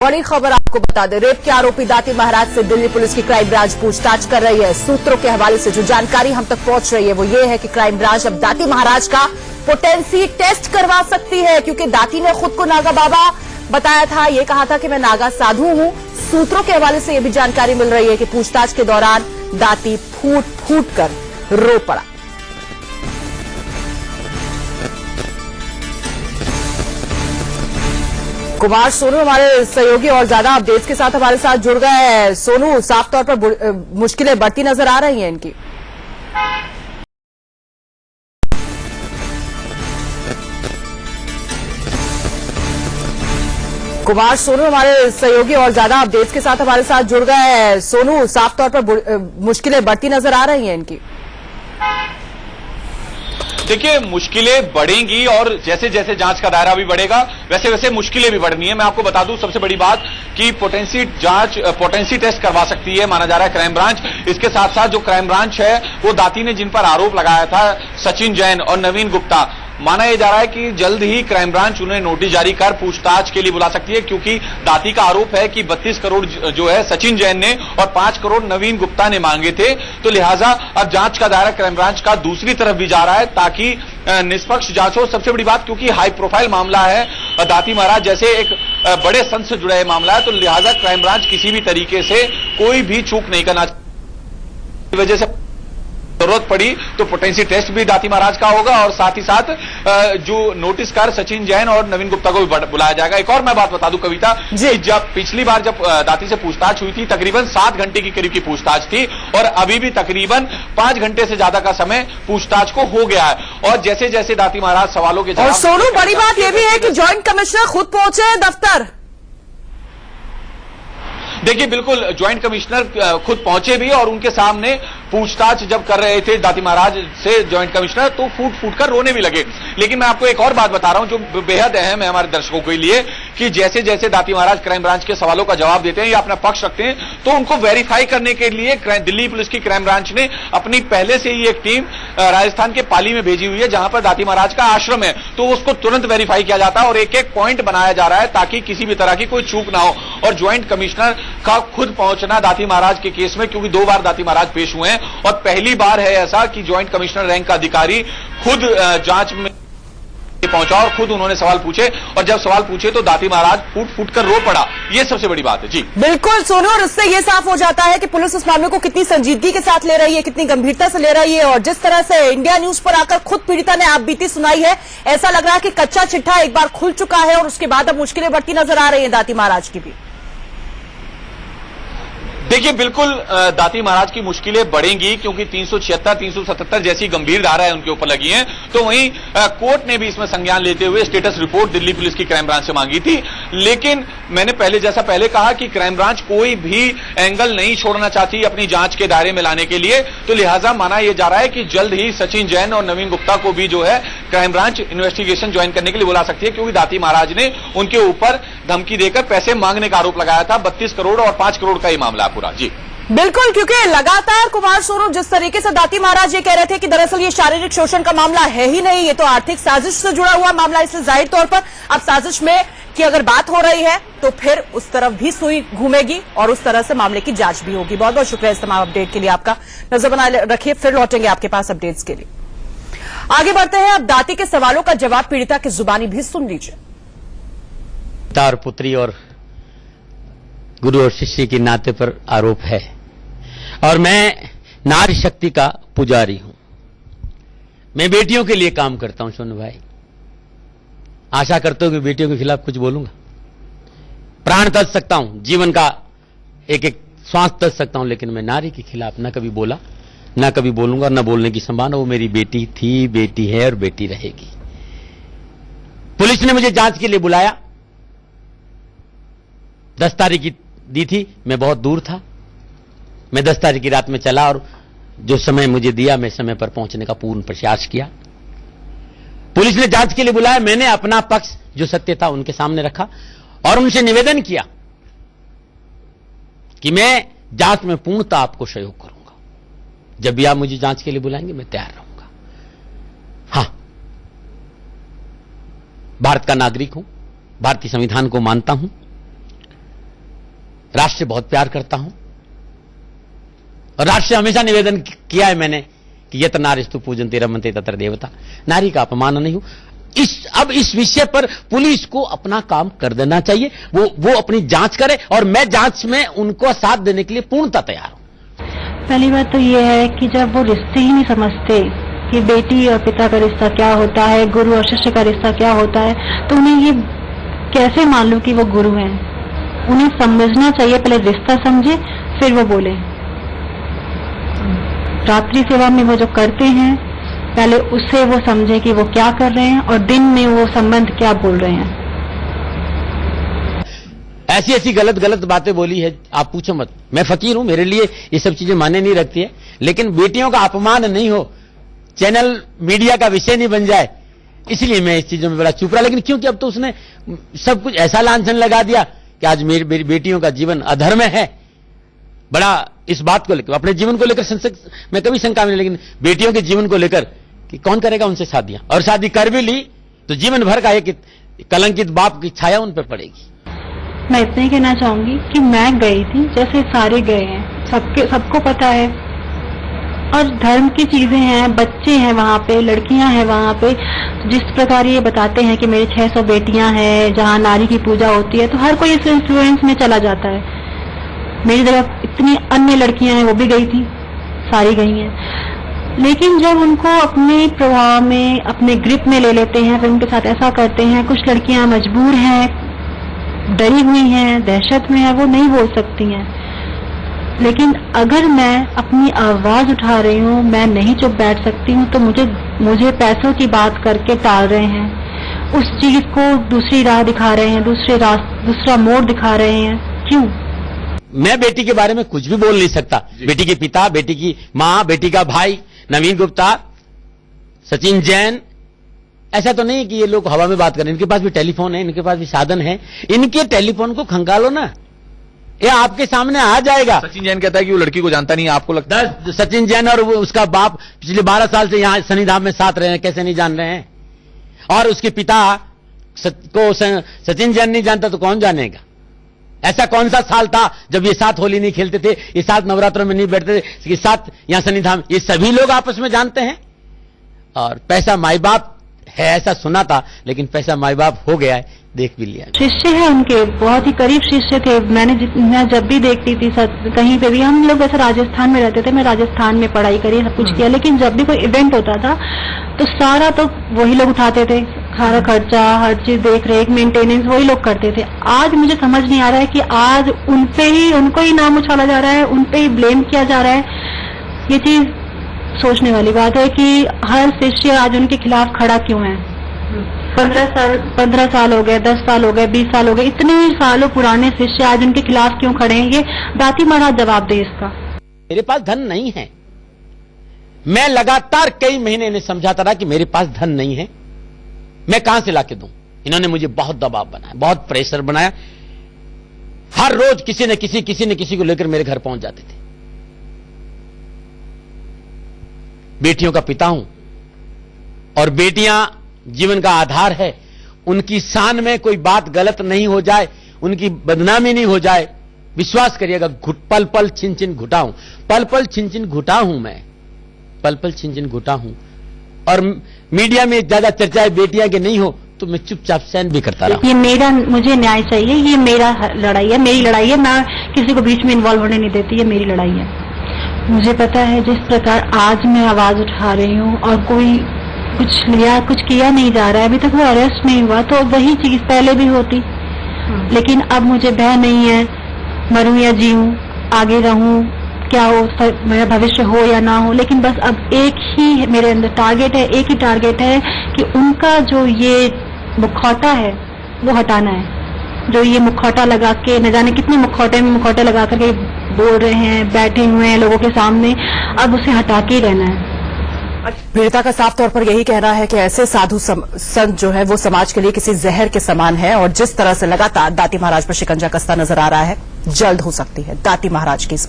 बड़ी खबर आपको बता दें, रेप के आरोपी दाती महाराज से दिल्ली पुलिस की क्राइम ब्रांच पूछताछ कर रही है। सूत्रों के हवाले से जो जानकारी हम तक पहुंच रही है वो ये है कि क्राइम ब्रांच अब दाती महाराज का पोटेंसी टेस्ट करवा सकती है, क्योंकि दाती ने खुद को नागा बाबा बताया था, ये कहा था कि मैं नागा साधु हूं। सूत्रों के हवाले से यह भी जानकारी मिल रही है कि पूछताछ के दौरान दाती फूट फूट कर रो पड़ा। कुमार सोनू हमारे सहयोगी और ज्यादा अपडेट्स के साथ हमारे साथ जुड़ गए हैं। सोनू, साफ तौर पर मुश्किलें बढ़ती नजर आ रही हैं इनकी। कुमार सोनू हमारे सहयोगी और ज्यादा अपडेट्स के साथ हमारे साथ जुड़ गए हैं। सोनू, साफ तौर पर मुश्किलें बढ़ती नजर आ रही हैं इनकी। देखिए, मुश्किलें बढ़ेंगी और जैसे जैसे जांच का दायरा भी बढ़ेगा वैसे वैसे मुश्किलें भी बढ़नी है। मैं आपको बता दूं सबसे बड़ी बात कि पोटेंसी टेस्ट करवा सकती है, माना जा रहा है क्राइम ब्रांच। इसके साथ साथ जो क्राइम ब्रांच है वो दाती ने जिन पर आरोप लगाया था, सचिन जैन और नवीन गुप्ता, माना यह जा रहा है कि जल्द ही क्राइम ब्रांच उन्हें नोटिस जारी कर पूछताछ के लिए बुला सकती है, क्योंकि दाती का आरोप है कि 32 करोड़ जो है सचिन जैन ने और 5 करोड़ नवीन गुप्ता ने मांगे थे। तो लिहाजा अब जांच का दायरा क्राइम ब्रांच का दूसरी तरफ भी जा रहा है ताकि निष्पक्ष जांच हो। सबसे बड़ी बात, क्योंकि हाई प्रोफाइल मामला है, दाती महाराज जैसे एक बड़े संत से जुड़ा है मामला है, तो लिहाजा क्राइम ब्रांच किसी भी तरीके से कोई भी चूक नहीं करना चाहिए। वजह से जरूरत पड़ी तो पोटेंसी टेस्ट भी दाती महाराज का होगा और साथ ही साथ जो नोटिस कर सचिन जैन और नवीन गुप्ता को भी बुलाया जाएगा। एक और मैं बात बता दूं कविता, जब पिछली बार जब दाती से पूछताछ हुई थी तकरीबन 7 घंटे की करीब की पूछताछ थी और अभी भी तकरीबन 5 घंटे से ज्यादा का समय पूछताछ को हो गया है। और जैसे जैसे दाती महाराज सवालों के जवाब। और सोनू, बड़ी बात यह भी है कि ज्वाइंट कमिश्नर खुद पहुंचे दफ्तर। देखिए, बिल्कुल ज्वाइंट कमिश्नर खुद पहुंचे भी और उनके सामने पूछताछ जब कर रहे थे दाती महाराज से ज्वाइंट कमिश्नर, तो फूट फूट कर रोने भी लगे। लेकिन मैं आपको एक और बात बता रहा हूं जो बेहद अहम है हमारे दर्शकों के लिए, कि जैसे जैसे दाती महाराज क्राइम ब्रांच के सवालों का जवाब देते हैं या अपना पक्ष रखते हैं, तो उनको वेरीफाई करने के लिए दिल्ली पुलिस की क्राइम ब्रांच ने अपनी पहले से ही एक टीम राजस्थान के पाली में भेजी हुई है, जहां पर दाती महाराज का आश्रम है। तो उसको तुरंत वेरीफाई किया जाता है और एक एक पॉइंट बनाया जा रहा है ताकि किसी भी तरह की कोई चूक ना हो। और ज्वाइंट कमिश्नर का खुद पहुंचना दाती महाराज के केस में, क्योंकि 2 बार दाती महाराज पेश हुए हैं और पहली बार है ऐसा कि ज्वाइंट कमिश्नर रैंक का अधिकारी खुद जांच में पहुंचा और खुद उन्होंने सवाल पूछे, और जब सवाल पूछे तो दाती महाराज फूट फूट कर रो पड़ा। ये सबसे बड़ी बात है। जी बिल्कुल सोनू, और इससे यह साफ हो जाता है कि पुलिस इस मामले को कितनी संजीदगी के साथ ले रही है, कितनी गंभीरता से ले रही है। और जिस तरह से इंडिया न्यूज पर आकर खुद पीड़िता ने आप बीती सुनाई है, ऐसा लग रहा है कि कच्चा चिट्ठा एक बार खुल चुका है और उसके बाद अब मुश्किलें बढ़ती नजर आ रही है दाती महाराज की भी। देखिए, बिल्कुल दाती महाराज की मुश्किलें बढ़ेंगी, क्योंकि 376, 377 जैसी गंभीर धाराएं उनके ऊपर लगी हैं। तो वहीं कोर्ट ने भी इसमें संज्ञान लेते हुए स्टेटस रिपोर्ट दिल्ली पुलिस की क्राइम ब्रांच से मांगी थी। लेकिन मैंने पहले कहा कि क्राइम ब्रांच कोई भी एंगल नहीं छोड़ना चाहती अपनी जांच के दायरे में लाने के लिए। तो लिहाजा माना यह जा रहा है कि जल्द ही सचिन जैन और नवीन गुप्ता को भी जो है क्राइम ब्रांच इन्वेस्टिगेशन ज्वाइन करने के लिए बुला सकती है, क्योंकि दाती महाराज ने उनके ऊपर धमकी देकर पैसे मांगने का आरोप लगाया था। 32 करोड़ और 5 करोड़ का ही मामला है पूरा। जी बिल्कुल, क्योंकि लगातार कुमार सोनू जिस तरीके से दाती महाराज ये कह रहे थे कि दरअसल ये शारीरिक शोषण का मामला है ही नहीं, ये तो आर्थिक साजिश से जुड़ा हुआ मामला, इसलिए जाहिर तौर पर अब साजिश में की अगर बात हो रही है तो फिर उस तरफ भी सुई घूमेगी और उस तरह से मामले की जांच भी होगी। बहुत बहुत शुक्रिया इस तमाम अपडेट के लिए आपका। नजर बनाए रखिए, फिर लौटेंगे आपके पास अपडेट्स के लिए। आगे बढ़ते हैं, अब दाती के सवालों का जवाब पीड़िता की जुबानी भी सुन लीजिए। पिता और पुत्री और गुरु और शिष्य के नाते पर आरोप है और मैं नारी शक्ति का पुजारी हूं। मैं बेटियों के लिए काम करता हूं सोनू भाई। आशा करता हूं कि बेटियों के खिलाफ कुछ बोलूंगा। प्राण तज सकता हूं, जीवन का एक एक श्वास तज सकता हूं, लेकिन मैं नारी के खिलाफ न कभी बोला, न कभी बोलूंगा, न बोलने की संभावना। वो मेरी बेटी थी, बेटी है और बेटी रहेगी। पुलिस ने मुझे जांच के लिए बुलाया, 10 तारीख की दी थी, मैं बहुत दूर था। मैं 10 तारीख की रात में चला और जो समय मुझे दिया मैं समय पर पहुंचने का पूर्ण प्रयास किया। पुलिस ने जांच के लिए बुलाया, मैंने अपना पक्ष जो सत्य था उनके सामने रखा और उनसे निवेदन किया कि मैं जांच में पूर्णतः आपको सहयोग करूंगा। जब भी आप मुझे जांच के लिए बुलाएंगे मैं तैयार रहूंगा। हां, भारत का नागरिक हूं, भारतीय संविधान को मानता हूं राष्ट्र से बहुत प्यार करता हूं और राष्ट्र से हमेशा निवेदन किया है मैंने कि यत नारीस्तु पूजन्ते रमन्ते तत्र देवता। नारी का अपमान नहीं हो। अब इस विषय पर पुलिस को अपना काम कर देना चाहिए। वो अपनी जांच करे और मैं जांच में उनको साथ देने के लिए पूर्णतः तैयार हूं। पहली बात तो ये है कि जब वो रिश्ते ही नहीं समझते कि बेटी और पिता का रिश्ता क्या होता है, गुरु और शिष्य का रिश्ता क्या होता है, तो उन्हें ये कैसे मान लो कि वो गुरु हैं। उन्हें समझना चाहिए, पहले रिश्ता समझे फिर वो बोले। रात्रि सेवा में वो जो करते हैं पहले उससे वो समझे कि वो क्या कर रहे हैं और दिन में वो संबंध क्या बोल रहे हैं। ऐसी ऐसी गलत बातें बोली है, आप पूछो मत। मैं फकीर हूं, मेरे लिए ये सब चीजें माने नहीं रखती है, लेकिन बेटियों का अपमान नहीं हो, चैनल मीडिया का विषय नहीं बन जाए, इसलिए मैं इस चीजों में बड़ा चुप रहा। लेकिन क्योंकि अब तो उसने सब कुछ ऐसा लांछन लगा दिया कि आज मेरी बेटियों का जीवन अधर्म है। बड़ा इस बात को लेकर, अपने जीवन को लेकर मैं कभी शंका में नहीं, लेकिन बेटियों के जीवन को लेकर कि कौन करेगा उनसे शादियां, और शादी कर भी ली तो जीवन भर का एक कलंकित बाप की छाया उन पर पड़ेगी। मैं इतना ही कहना चाहूंगी कि मैं गई थी जैसे सारे गए हैं, सबको पता है, और धर्म की चीजें हैं, बच्चे हैं वहाँ पे, लड़कियां हैं वहाँ पे। जिस प्रकार ये बताते हैं कि मेरे 600 बेटियां हैं जहाँ नारी की पूजा होती है, तो हर कोई इस इन्फ्लुएंस में चला जाता है। मेरी तरफ इतनी अन्य लड़कियां हैं, वो भी गई थी, सारी गई हैं, लेकिन जब उनको अपने प्रभाव में, अपने ग्रिप में ले लेते हैं, फिर उनके साथ ऐसा करते हैं। कुछ लड़कियां मजबूर हैं, डरी हुई हैं, दहशत में है, वो नहीं बोल सकती हैं। लेकिन अगर मैं अपनी आवाज उठा रही हूँ, मैं नहीं चुप बैठ सकती हूँ, तो मुझे पैसों की बात करके टाल रहे हैं, उस चीज को दूसरी राह दिखा रहे हैं, दूसरा मोड़ दिखा रहे हैं। क्यों? मैं बेटी के बारे में कुछ भी बोल नहीं सकता। बेटी के पिता, बेटी की माँ, बेटी का भाई नवीन गुप्ता, सचिन जैन, ऐसा तो नहीं कि ये लोग हवा में बात करें। इनके पास भी टेलीफोन है, इनके पास भी साधन है, इनके टेलीफोन को खंगालो ना, ये आपके सामने आ जाएगा। सचिन जैन कहता है कि वो लड़की को जानता नहीं है, आपको लगता है? सचिन जैन और वो उसका बाप पिछले 12 साल से यहाँ शनिधाम में साथ रहे हैं, कैसे नहीं जान रहे हैं? और उसके पिता को सचिन जैन नहीं जानता तो कौन जानेगा? ऐसा कौन सा साल था जब ये साथ होली नहीं खेलते थे, ये साथ नवरात्रों में नहीं बैठते थे, ये साथ यहाँ शनिधाम, ये सभी लोग आपस में जानते हैं। और पैसा माई बाप है ऐसा सुना था, लेकिन पैसा माई बाप हो गया है, देख भी लिया। शिष्य है उनके, बहुत ही करीब शिष्य थे। मैं जब भी देखती थी कहीं पे भी, हम लोग वैसे राजस्थान में रहते थे, मैं राजस्थान में पढ़ाई करी, सब कुछ किया, लेकिन जब भी कोई इवेंट होता था तो सारा तो वही लोग उठाते थे, सारा खर्चा, हर चीज, देख रेख, मेंटेनेंस वही लोग करते थे। आज मुझे समझ नहीं आ रहा है कि आज उनको ही नाम उछाला जा रहा है, उनपे ही ब्लेम किया जा रहा है। ये चीज सोचने वाली बात है कि हर शिष्य आज उनके खिलाफ खड़ा क्यों है। 15 साल हो गए, 10 साल हो गए, 20 साल हो गए, इतने सालों पुराने शिष्य आज उनके खिलाफ क्यों खड़े हैं? ये दाती महाराज जवाब दे इसका। मेरे पास धन नहीं है। मैं लगातार कई महीने इन्हें समझाता रहा कि मेरे पास धन नहीं है, मैं कहां से लाके दूं। इन्होंने मुझे बहुत दबाव बनाया, बहुत प्रेशर बनाया। हर रोज किसी न किसी को लेकर मेरे घर पहुंच जाते थे। बेटियों का पिता हूं और बेटियां जीवन का आधार है। उनकी शान में कोई बात गलत नहीं हो जाए, उनकी बदनामी नहीं हो जाए। विश्वास करिएगा, पल पल छिन छिन घुटा हूं, पल पल छिन छिन घुटा हूं, मैं पल पल छिन छिन घुटा हूं। और मीडिया में ज्यादा चर्चाएं बेटियां के नहीं हो तो मैं चुपचाप सहन भी करता रहा। ये मुझे न्याय चाहिए, ये मेरा लड़ाई है, मेरी लड़ाई है। मैं किसी को बीच में इन्वॉल्व होने नहीं देती, ये मेरी लड़ाई है। मुझे पता है जिस प्रकार आज मैं आवाज उठा रही हूँ और कोई कुछ किया नहीं जा रहा है, अभी तक वो अरेस्ट नहीं हुआ, तो वही चीज पहले भी होती। लेकिन अब मुझे भय नहीं है, मरूं या जीऊं, आगे रहूं, क्या हो, मेरा भविष्य हो या ना हो, लेकिन बस अब एक ही मेरे अंदर टारगेट है, एक ही टारगेट है कि उनका जो ये मुखौटा है वो हटाना है। जो ये मुखौटा लगा के, न जाने कितने मुखौटे लगा करके बोल रहे हैं, बैठे हुए हैं लोगों के सामने, अब उसे हटा के ही रहना है। पीड़िता का साफ तौर पर यही कहना है कि ऐसे साधु संत जो है वो समाज के लिए किसी जहर के समान है, और जिस तरह से लगातार दाती महाराज पर शिकंजा कसता नजर आ रहा है, जल्द हो सकती है दाती महाराज की इस